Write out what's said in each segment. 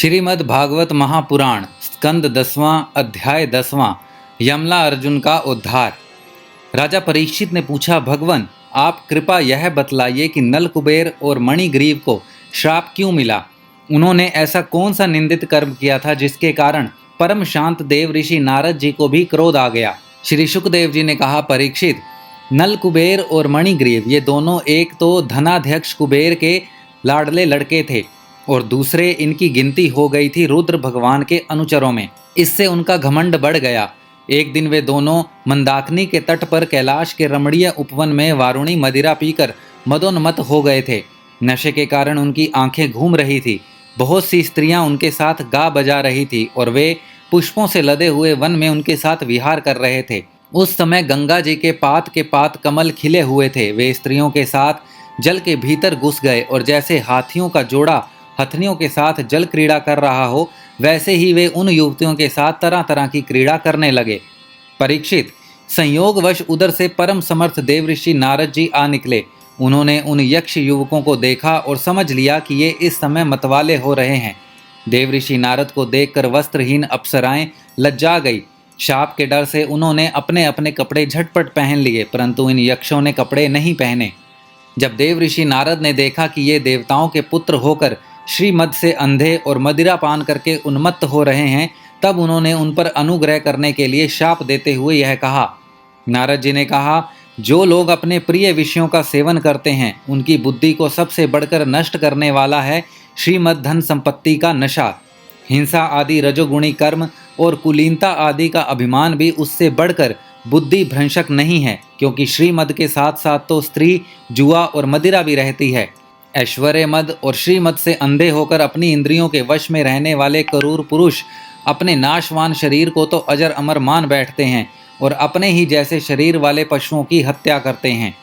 श्रीमद् भागवत महापुराण स्कंद 10वां अध्याय 10वां यमला अर्जुन का उद्धार। राजा परीक्षित ने पूछा, भगवन आप कृपा यह बतलाइए कि नल कुबेर और मणिग्रीव को श्राप क्यों मिला। उन्होंने ऐसा कौन सा निंदित कर्म किया था जिसके कारण परम शांत देव ऋषि नारद जी को भी क्रोध आ गया। श्री शुकदेव जी ने कहा, परीक्षित, नल कुबेर और मणिग्रीव ये दोनों एक तो धनाध्यक्ष कुबेर के लाडले लड़के थे और दूसरे इनकी गिनती हो गई थी रुद्र भगवान के अनुचरों में। इससे उनका घमंड बढ़ गया। एक दिन वे दोनों मंदाकिनी के तट पर कैलाश के रमणीय उपवन में वारुणी मदिरा पीकर मदोन्मत्त हो गए थे। नशे के कारण उनकी आंखें घूम रही थी। बहुत सी स्त्रियां उनके साथ गा बजा रही थी और वे पुष्पों से लदे हुए वन में उनके साथ विहार कर रहे थे। उस समय गंगा जी के पात कमल खिले हुए थे। वे स्त्रियों के साथ जल के भीतर घुस गए और जैसे हाथियों का जोड़ा हथनियों के साथ जल क्रीड़ा कर रहा हो, वैसे ही वे उन युवतियों के साथ तरह तरह की क्रीड़ा करने लगे। परीक्षित, संयोगवश उधर से परम समर्थ देव ऋषि नारद जी आ निकले। उन्होंने उन यक्ष युवकों को देखा और समझ लिया कि ये इस समय मतवाले हो रहे हैं। देव ऋषि नारद को देखकर वस्त्रहीन अप्सराएं लज्जा गई। शाप के डर से उन्होंने अपने अपने कपड़े झटपट पहन लिए, परंतु इन यक्षों ने कपड़े नहीं पहने। जब देव ऋषि नारद ने देखा कि ये देवताओं के पुत्र होकर श्रीमद से अंधे और मदिरा पान करके उन्मत्त हो रहे हैं, तब उन्होंने उन पर अनुग्रह करने के लिए शाप देते हुए यह कहा। नारद जी ने कहा, जो लोग अपने प्रिय विषयों का सेवन करते हैं उनकी बुद्धि को सबसे बढ़कर नष्ट करने वाला है श्रीमद धन संपत्ति का नशा। हिंसा आदि रजोगुणी कर्म और कुलीनता आदि का अभिमान भी उससे बढ़कर बुद्धि भ्रंशक नहीं है, क्योंकि श्रीमद के साथ साथ तो स्त्री, जुआ और मदिरा भी रहती है। ऐश्वर्य मद और श्रीमद से अंधे होकर अपनी इंद्रियों के वश में रहने वाले क्रूर पुरुष अपने नाशवान शरीर को तो अजर अमर मान बैठते हैं और अपने ही जैसे शरीर वाले पशुओं की हत्या करते हैं।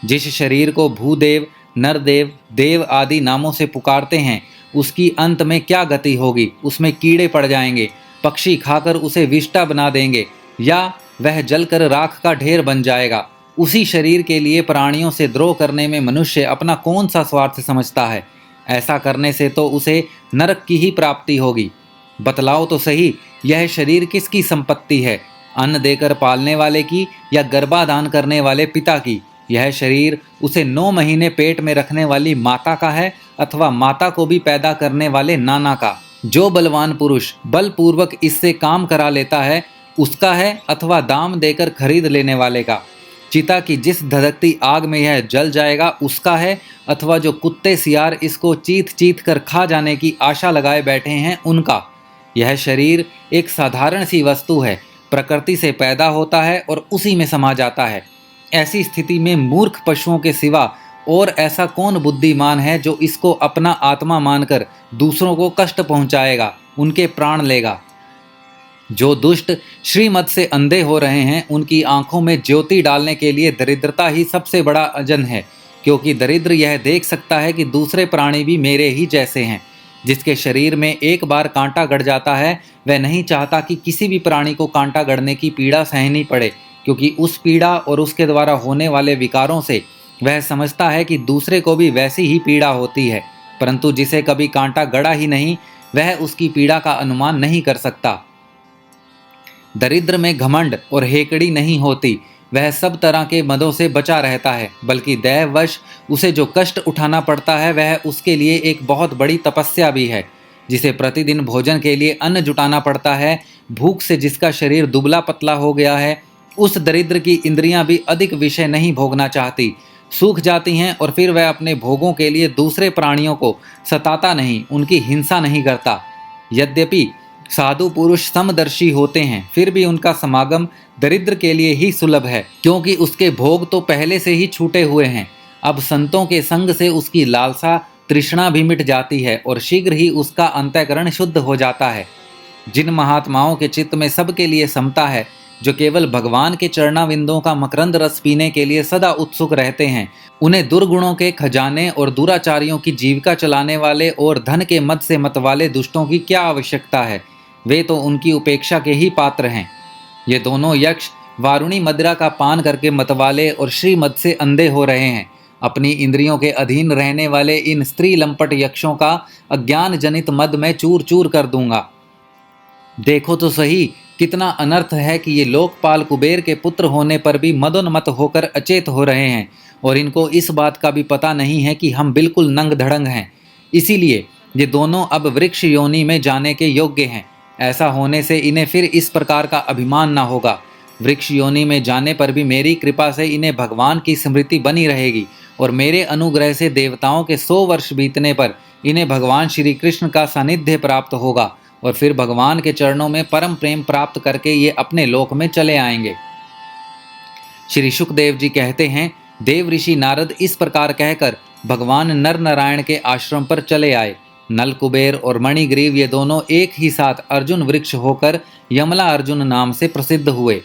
जिस शरीर को भूदेव, नरदेव, देव आदि नामों से पुकारते हैं, उसकी अंत में क्या गति होगी। उसमें कीड़े पड़ जाएंगे, पक्षी खाकर उसे विष्टा बना देंगे या वह जलकर राख का ढेर बन जाएगा। उसी शरीर के लिए प्राणियों से द्रोह करने में मनुष्य अपना कौन सा स्वार्थ समझता है। ऐसा करने से तो उसे नरक की ही प्राप्ति होगी। बतलाओ तो सही, यह शरीर किसकी संपत्ति है, अन्न देकर पालने वाले की या गर्भाधान करने वाले पिता की। यह शरीर उसे 9 महीने पेट में रखने वाली माता का है अथवा माता को भी पैदा करने वाले नाना का। जो बलवान पुरुष बलपूर्वक इससे काम करा लेता है उसका है अथवा दाम देकर खरीद लेने वाले का। चिता की जिस धधकती आग में यह जल जाएगा उसका है अथवा जो कुत्ते सियार इसको चीथ चीथ कर खा जाने की आशा लगाए बैठे हैं उनका। यह शरीर एक साधारण सी वस्तु है, प्रकृति से पैदा होता है और उसी में समा जाता है। ऐसी स्थिति में मूर्ख पशुओं के सिवा और ऐसा कौन बुद्धिमान है जो इसको अपना आत्मा मानकर दूसरों को कष्ट पहुंचाएगा, उनके प्राण लेगा। जो दुष्ट श्रीमत से अंधे हो रहे हैं उनकी आंखों में ज्योति डालने के लिए दरिद्रता ही सबसे बड़ा अजन है, क्योंकि दरिद्र यह देख सकता है कि दूसरे प्राणी भी मेरे ही जैसे हैं। जिसके शरीर में एक बार कांटा गड़ जाता है वह नहीं चाहता कि किसी भी प्राणी को कांटा गड़ने की पीड़ा सहनी पड़े, क्योंकि उस पीड़ा और उसके द्वारा होने वाले विकारों से वह समझता है कि दूसरे को भी वैसी ही पीड़ा होती है। परंतु जिसे कभी कांटा गड़ा ही नहीं, वह उसकी पीड़ा का अनुमान नहीं कर सकता। दरिद्र में घमंड और हेकड़ी नहीं होती, वह सब तरह के मदों से बचा रहता है, बल्कि दैववश उसे जो कष्ट उठाना पड़ता है वह उसके लिए एक बहुत बड़ी तपस्या भी है। जिसे प्रतिदिन भोजन के लिए अन्न जुटाना पड़ता है, भूख से जिसका शरीर दुबला पतला हो गया है, उस दरिद्र की इंद्रियां भी अधिक विषय नहीं भोगना चाहती, सूख जाती हैं और फिर वह अपने भोगों के लिए दूसरे प्राणियों को सताता नहीं, उनकी हिंसा नहीं करता। यद्यपि साधु पुरुष समदर्शी होते हैं, फिर भी उनका समागम दरिद्र के लिए ही सुलभ है, क्योंकि उसके भोग तो पहले से ही छूटे हुए हैं। अब संतों के संग से उसकी लालसा तृष्णा भी मिट जाती है और शीघ्र ही उसका अंतःकरण शुद्ध हो जाता है। जिन महात्माओं के चित्त में सबके लिए समता है, जो केवल भगवान के चरणाविंदों का मकरंद रस पीने के लिए सदा उत्सुक रहते हैं, उन्हें दुर्गुणों के खजाने और दुराचारियों की जीविका चलाने वाले और धन के मद से मतवाले दुष्टों की क्या आवश्यकता है। वे तो उनकी उपेक्षा के ही पात्र हैं। ये दोनों यक्ष वारुणी मदिरा का पान करके मतवाले और श्रीमद से अंधे हो रहे हैं। अपनी इंद्रियों के अधीन रहने वाले इन स्त्री लंपट यक्षों का अज्ञान जनित मद मैं चूर चूर कर दूंगा। देखो तो सही, कितना अनर्थ है कि ये लोकपाल कुबेर के पुत्र होने पर भी मदोन्मत्त होकर अचेत हो रहे हैं, और इनको इस बात का भी पता नहीं है कि हम बिल्कुल नंग धड़ंग हैं। इसीलिए ये दोनों अब वृक्ष योनि में जाने के योग्य हैं। ऐसा होने से इन्हें फिर इस प्रकार का अभिमान न होगा। वृक्ष योनि में जाने पर भी मेरी कृपा से इन्हें भगवान की स्मृति बनी रहेगी, और मेरे अनुग्रह से देवताओं के 100 वर्ष बीतने पर इन्हें भगवान श्री कृष्ण का सानिध्य प्राप्त होगा, और फिर भगवान के चरणों में परम प्रेम प्राप्त करके ये अपने लोक में चले आएंगे। श्री शुकदेव जी कहते हैं, देव ऋषि नारद इस प्रकार कहकर भगवान नर नारायण के आश्रम पर चले आए। नल कुबेर और मणिग्रीव ये दोनों एक ही साथ अर्जुन वृक्ष होकर यमला अर्जुन नाम से प्रसिद्ध हुए।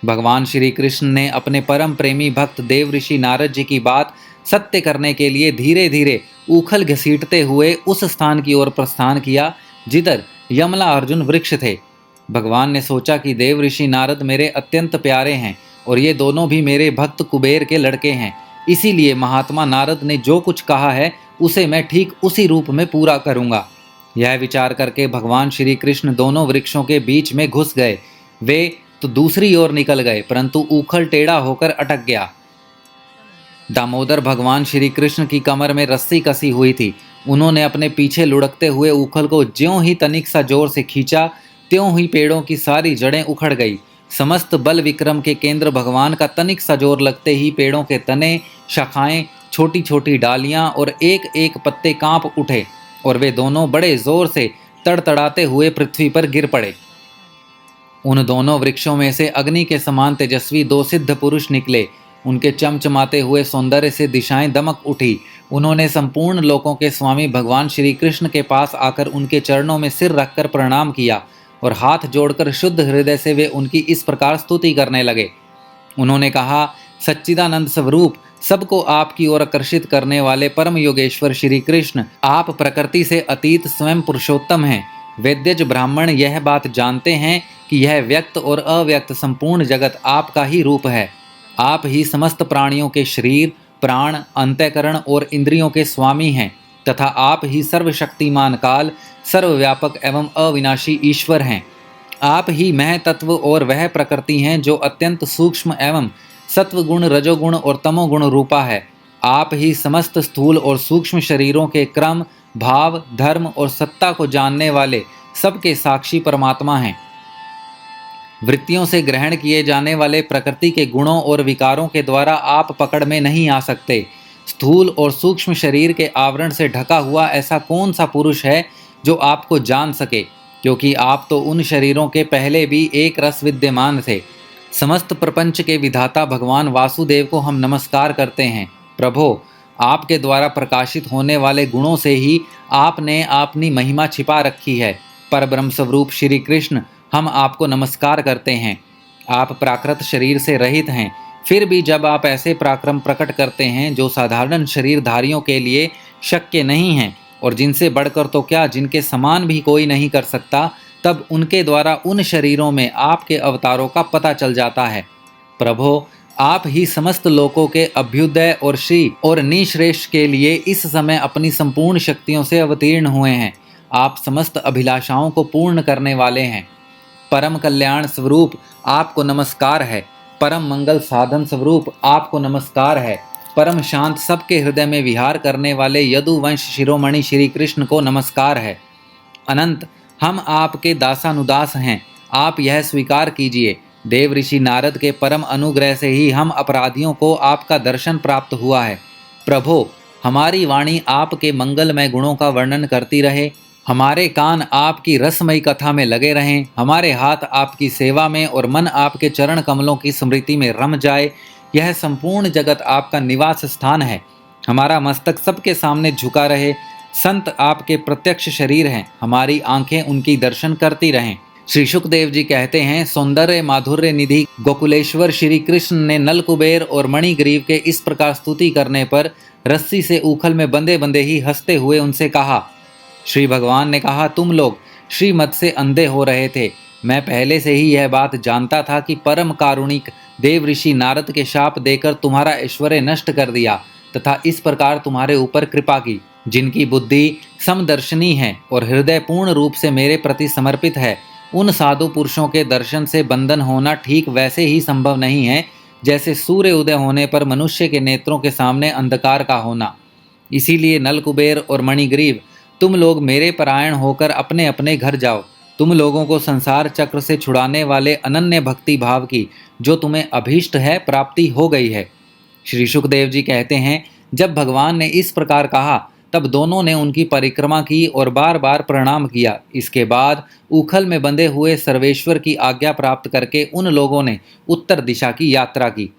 भगवान श्री कृष्ण ने अपने परम प्रेमी भक्त देव ऋषि नारद जी की बात सत्य करने के लिए धीरे धीरे उखल घसीटते हुए उस स्थान की ओर प्रस्थान किया जिधर यमला अर्जुन वृक्ष थे। भगवान ने सोचा कि देव ऋषि नारद मेरे अत्यंत प्यारे हैं और ये दोनों भी मेरे भक्त कुबेर के लड़के हैं, इसीलिए महात्मा नारद ने जो कुछ कहा है उसे मैं ठीक उसी रूप में पूरा करूंगा। यह विचार करके भगवान श्री कृष्ण दोनों वृक्षों के बीच में घुस गए। वे तो दूसरी ओर निकल गए, परंतु उखल टेढ़ा होकर अटक गया। दामोदर भगवान श्री कृष्ण की कमर में रस्सी कसी हुई थी। उन्होंने अपने पीछे लुढ़कते हुए उखल को ज्यों ही तनिक सा जोर से खींचा, त्यों ही पेड़ों की सारी जड़ें उखड़ गई। समस्त बल विक्रम के केंद्र भगवान का तनिक सा जोर लगते ही पेड़ों के तने, शाखाएं, छोटी छोटी डालियां और एक एक पत्ते कांप उठे, और वे दोनों बड़े जोर से तड़तड़ाते हुए पृथ्वी पर गिर पड़े। उन दोनों वृक्षों में से अग्नि के समान तेजस्वी 2 सिद्ध पुरुष निकले। उनके चमचमाते हुए सौंदर्य से दिशाएं दमक उठी। उन्होंने संपूर्ण लोकों के स्वामी भगवान श्री कृष्ण के पास आकर उनके चरणों में सिर रखकर प्रणाम किया और हाथ जोड़कर शुद्ध हृदय से वे उनकी इस प्रकार स्तुति करने लगे। उन्होंने कहा, सच्चिदानंद स्वरूप, सबको आपकी ओर आकर्षित करने वाले परम योगेश्वर श्री कृष्ण, आप प्रकृति से अतीत स्वयं पुरुषोत्तम हैं। वेद्यज ब्राह्मण यह बात जानते हैं कि यह व्यक्त और अव्यक्त संपूर्ण जगत आपका ही रूप है। आप ही समस्त प्राणियों के शरीर, प्राण, अंतःकरण और इंद्रियों के स्वामी हैं, तथा आप ही सर्वशक्तिमान काल, सर्वव्यापक एवं अविनाशी ईश्वर हैं। आप ही महतत्व और वह प्रकृति हैं जो अत्यंत सूक्ष्म एवं सत्वगुण, रजोगुण और तमोगुण रूपा है। आप ही समस्त स्थूल और सूक्ष्म शरीरों के क्रम, भाव, धर्म और सत्ता को जानने वाले सबके साक्षी परमात्मा हैं। वृत्तियों से ग्रहण किए जाने वाले प्रकृति के गुणों और विकारों के द्वारा आप पकड़ में नहीं आ सकते। स्थूल और सूक्ष्म शरीर के आवरण से ढका हुआ ऐसा कौन सा पुरुष है जो आपको जान सके, क्योंकि आप तो उन शरीरों के पहले भी एक रस विद्यमान थे। समस्त प्रपंच के विधाता भगवान वासुदेव को हम नमस्कार करते हैं। प्रभो, आपके द्वारा प्रकाशित होने वाले गुणों से ही आपने अपनी महिमा छिपा रखी है। परब्रह्म स्वरूप श्री कृष्ण, हम आपको नमस्कार करते हैं। आप प्राकृत शरीर से रहित हैं, फिर भी जब आप ऐसे पराक्रम प्रकट करते हैं जो साधारण शरीरधारियों के लिए शक्य नहीं हैं, और जिनसे बढ़कर तो क्या जिनके समान भी कोई नहीं कर सकता, तब उनके द्वारा उन शरीरों में आपके अवतारों का पता चल जाता है। प्रभो, आप ही समस्त लोकों के अभ्युदय और श्री और निश्रेष्ठ के लिए इस समय अपनी संपूर्ण शक्तियों से अवतीर्ण हुए हैं। आप समस्त अभिलाषाओं को पूर्ण करने वाले हैं। परम कल्याण स्वरूप आपको नमस्कार है। परम मंगल साधन स्वरूप आपको नमस्कार है। परम शांत सबके हृदय में विहार करने वाले यदुवंश शिरोमणि श्री कृष्ण को नमस्कार है। अनंत, हम आपके दासानुदास हैं, आप यह स्वीकार कीजिए। देव ऋषि नारद के परम अनुग्रह से ही हम अपराधियों को आपका दर्शन प्राप्त हुआ है। प्रभो, हमारी वाणी आपके मंगलमय गुणों का वर्णन करती रहे, हमारे कान आपकी रसमयी कथा में लगे रहें, हमारे हाथ आपकी सेवा में और मन आपके चरण कमलों की स्मृति में रम जाए। यह संपूर्ण जगत आपका निवास स्थान है। हमारा मस्तक सबके सामने झुका रहे। संत आपके प्रत्यक्ष शरीर हैं, हमारी आंखें उनकी दर्शन करती रहें। श्री शुकदेव जी कहते हैं, सौंदर्य माधुर्य निधि गोकुलेश्वर श्री कृष्ण ने नल कुबेर और मणिग्रीव के इस प्रकार स्तुति करने पर रस्सी से उखल में बंधे बंधे ही हंसते हुए उनसे कहा। श्री भगवान ने कहा, तुम लोग श्रीमत से अंधे हो रहे थे। मैं पहले से ही यह बात जानता था कि परम कारुणिक देव ऋषि नारद के शाप देकर तुम्हारा ऐश्वर्य नष्ट कर दिया। तथा इस प्रकार तुम्हारे ऊपर कृपा की। जिनकी बुद्धि समदर्शनी है और हृदय पूर्ण रूप से मेरे प्रति समर्पित है, उन साधु पुरुषों के दर्शन से बंधन होना ठीक वैसे ही संभव नहीं है जैसे सूर्य उदय होने पर मनुष्य के नेत्रों के सामने अंधकार का होना। इसीलिए नलकुबेर और मणिग्रीव, तुम लोग मेरे परायण होकर अपने अपने घर जाओ। तुम लोगों को संसार चक्र से छुड़ाने वाले अनन्य भक्ति भाव की जो तुम्हें अभीष्ट है प्राप्ति हो गई है। श्री शुकदेव जी कहते हैं, जब भगवान ने इस प्रकार कहा तब दोनों ने उनकी परिक्रमा की और बार बार प्रणाम किया। इसके बाद उखल में बंधे हुए सर्वेश्वर की आज्ञा प्राप्त करके उन लोगों ने उत्तर दिशा की यात्रा की।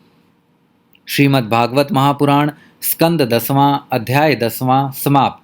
श्रीमद् भागवत महापुराण स्कंद 10वां अध्याय 10वां समाप्त।